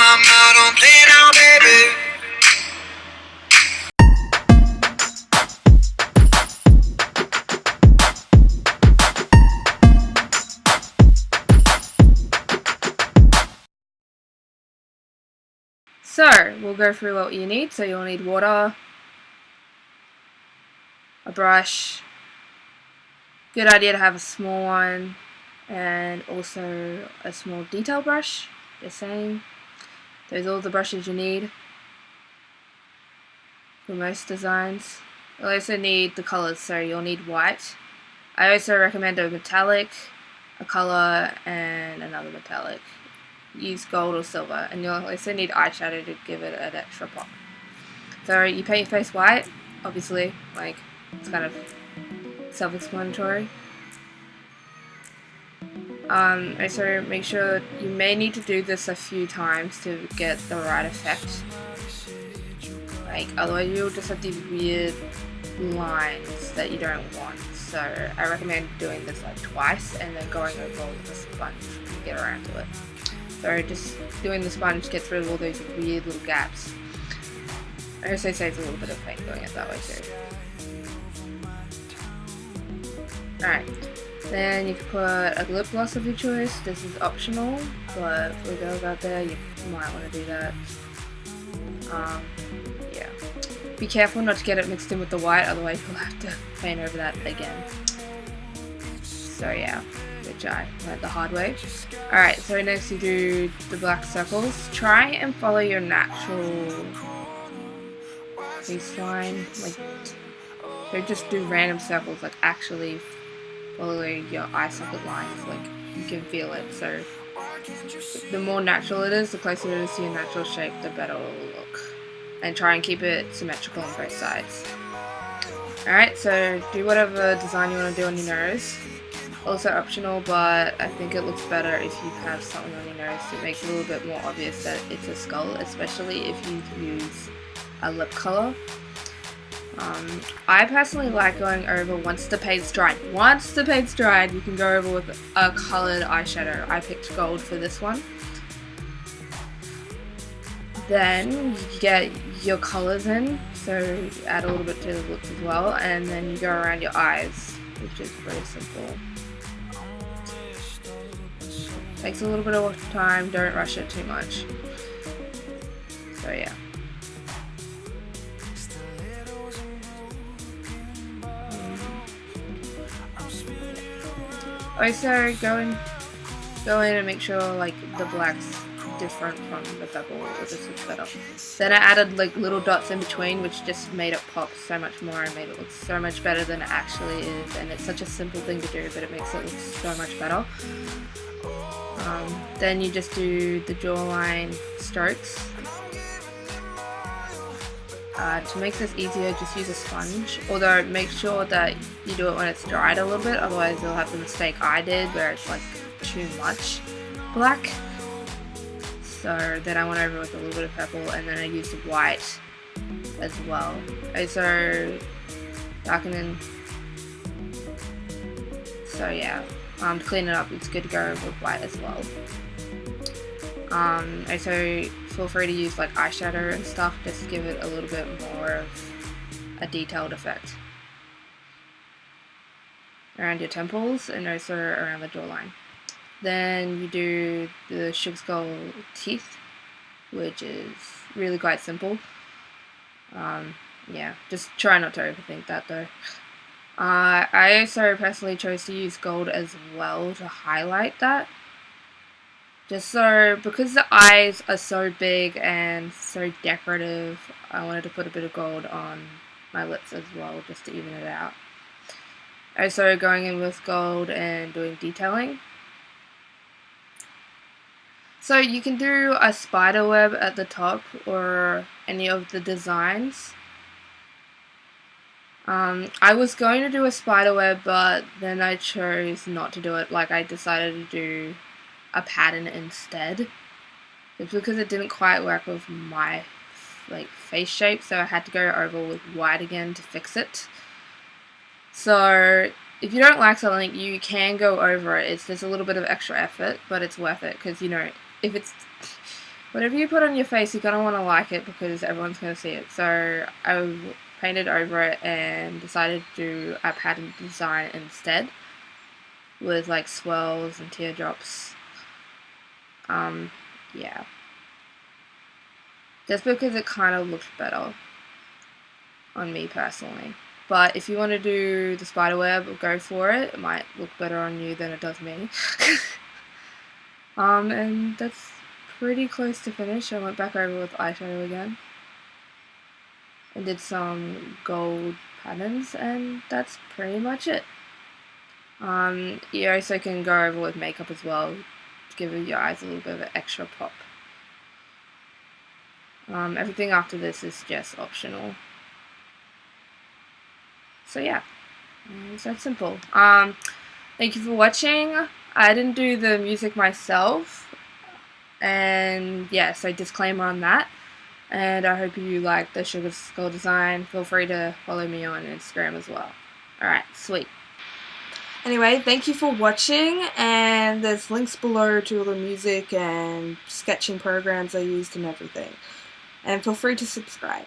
my mouth, don't play now, baby. So, we'll go through what you need. So you'll need water, a brush, good idea to have a small one, and also a small detail brush, just saying. Those are all the brushes you need for most designs. You'll also need the colours, so you'll need white. I also recommend a metallic, a colour, and another metallic. Use gold or silver, and you'll also need eyeshadow to give it an extra pop. So you paint your face white, obviously, like it's kind of self-explanatory. Also make sure you may need to do this a few times to get the right effect. Like otherwise you'll just have these weird lines that you don't want. So I recommend doing this like twice and then going over with a sponge to get around to it. So just doing the sponge gets rid of all those weird little gaps. I also saves a little bit of paint doing it that way too. Alright, then you can put a lip gloss of your choice. This is optional, but for girls out there, you might want to do that. Yeah. Be careful not to get it mixed in with the white, otherwise you'll have to paint over that again. So yeah, which I learned the hard way. Alright, so next you do the black circles. Try and follow your natural baseline. Like, don't just do random circles, like actually follow your eye socket lines, like you can feel it. So the more natural it is, the closer it is to your natural shape, the better it will look. And try and keep it symmetrical on both sides. Alright, so do whatever design you want to do on your nose. Also optional, but I think it looks better if you have something on your nose. It makes it a little bit more obvious that it's a skull, especially if you use a lip color. I personally like going over once the paint's dried. Once the paint's dried, you can go over with a colored eyeshadow. I picked gold for this one. Then you get your colors in, so you add a little bit to the lips as well, and then you go around your eyes, which is very simple. Takes a little bit of time, don't rush it too much. So yeah. Also go in and make sure like the black's different from the purple, it just looks better. Then I added like little dots in between, which just made it pop so much more and made it look so much better than it actually is. And it's such a simple thing to do, but it makes it look so much better. Then you just do the jawline strokes. To make this easier, just use a sponge, although make sure that you do it when it's dried a little bit, otherwise you'll have the mistake I did where it's like too much black. So then I went over with a little bit of purple and then I used white as well. Also darkening. So yeah, to clean it up it's good to go over with white as well. Also feel free to use like eyeshadow and stuff, just to give it a little bit more of a detailed effect around your temples and also around the jawline. Then you do the sugar skull teeth, which is really quite simple. Yeah, just try not to overthink that though. I also personally chose to use gold as well to highlight that. Just so, because the eyes are so big and so decorative, I wanted to put a bit of gold on my lips as well, just to even it out. Also going in with gold and doing detailing. So you can do a spider web at the top or any of the designs. I was going to do a spider web, but then I chose not to do it. Like I decided to do a pattern instead. It's because it didn't quite work with my like face shape, so I had to go over with white again to fix it. So if you don't like something, you can go over it. It's just a little bit of extra effort, but it's worth it because, you know, if it's whatever you put on your face, you're going to want to like it because everyone's going to see it. So I painted over it and decided to do a pattern design instead with like swirls and teardrops. Yeah. Just because it kind of looked better on me personally. But if you want to do the spiderweb, go for it. It might look better on you than it does me. And that's pretty close to finish. I went back over with eyeshadow again and did some gold patterns, and that's pretty much it. You also can go over with makeup as well to give your eyes a little bit of an extra pop. Everything after this is just optional. So yeah, it's that simple. Thank you for watching. I didn't do the music myself, and yeah, so disclaimer on that. And I hope you like the Sugar Skull design. Feel free to follow me on Instagram as well. Alright, sweet. Anyway, thank you for watching, and there's links below to all the music and sketching programs I used and everything. And feel free to subscribe.